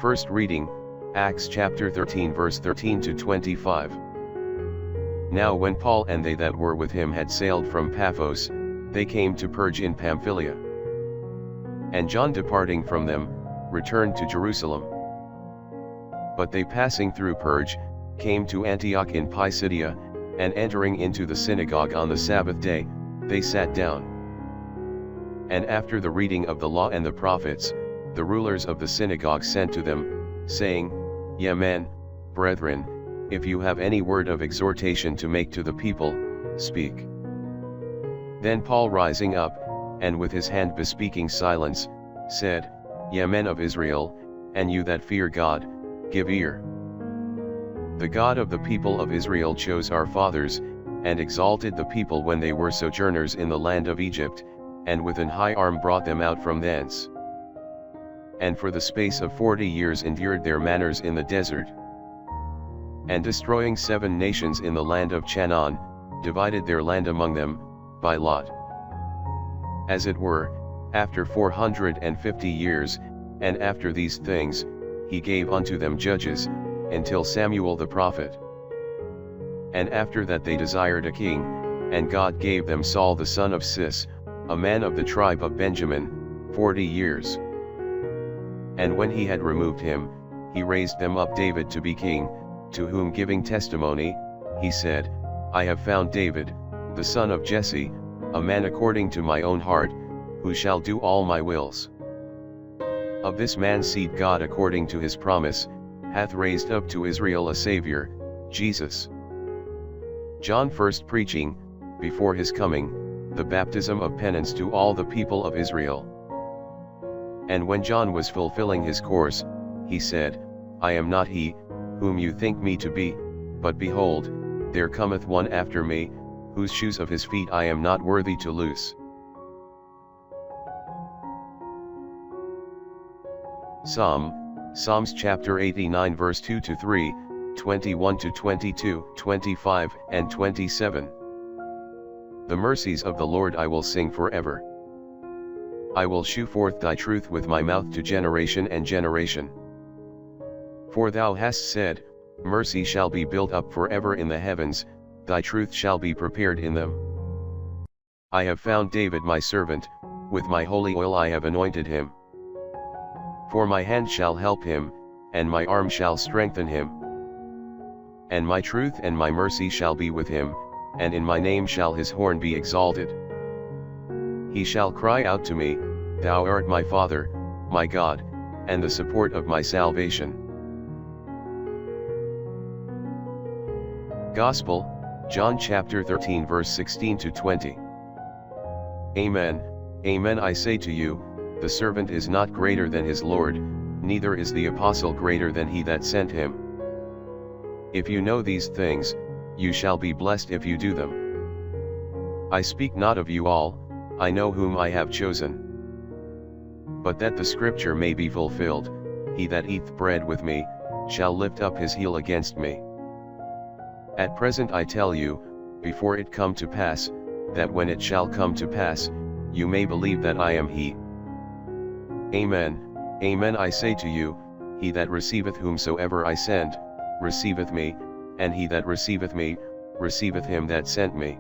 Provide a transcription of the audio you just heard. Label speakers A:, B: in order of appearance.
A: First reading, Acts chapter 13 verse 13 to 25. Now when Paul and they that were with him had sailed from Paphos, they came to Perge in Pamphylia. And John departing from them, returned to Jerusalem. But they passing through Perge, came to Antioch in Pisidia, and entering into the synagogue on the Sabbath day, they sat down. And after the reading of the law and the prophets, the rulers of the synagogue sent to them, saying, Ye men, brethren, if you have any word of exhortation to make to the people, speak. Then Paul rising up, and with his hand bespeaking silence, said, Ye men of Israel, and you that fear God, give ear. The God of the people of Israel chose our fathers, and exalted the people when they were sojourners in the land of Egypt, and with an high arm brought them out from thence. And for the space of 40 years endured their manners in the desert. And destroying 7 nations in the land of Chanaan, divided their land among them, by lot. As it were, after 450 years, and after these things, he gave unto them judges, until Samuel the prophet. And after that they desired a king, and God gave them Saul the son of Cis, a man of the tribe of Benjamin, 40 years. And when he had removed him, he raised them up David to be king, to whom giving testimony, he said, I have found David, the son of Jesse, a man according to my own heart, who shall do all my wills. Of this man's seed God according to his promise, hath raised up to Israel a Saviour, Jesus. John first preaching, before his coming, the baptism of penance to all the people of Israel. And when John was fulfilling his course, he said, I am not he, whom you think me to be, but behold, there cometh one after me, whose shoes of his feet I am not worthy to loose. Psalms chapter 89 verse 2 to 3, 21 to 22, 25 and 27. The mercies of the Lord I will sing forever. I will shew forth thy truth with my mouth to generation and generation. For thou hast said, Mercy shall be built up forever in the heavens, thy truth shall be prepared in them. I have found David my servant, with my holy oil I have anointed him. For my hand shall help him, and my arm shall strengthen him. And my truth and my mercy shall be with him, and in my name shall his horn be exalted. He shall cry out to me, Thou art my Father, my God, and the support of my salvation. Gospel, John chapter 13 verse 16 to 20. Amen, amen I say to you, the servant is not greater than his Lord, neither is the apostle greater than he that sent him. If you know these things, you shall be blessed if you do them. I speak not of you all, I know whom I have chosen. But that the scripture may be fulfilled, he that eateth bread with me, shall lift up his heel against me. At present I tell you, before it come to pass, that when it shall come to pass, you may believe that I am he. Amen, amen I say to you, he that receiveth whomsoever I send, receiveth me, and he that receiveth me, receiveth him that sent me.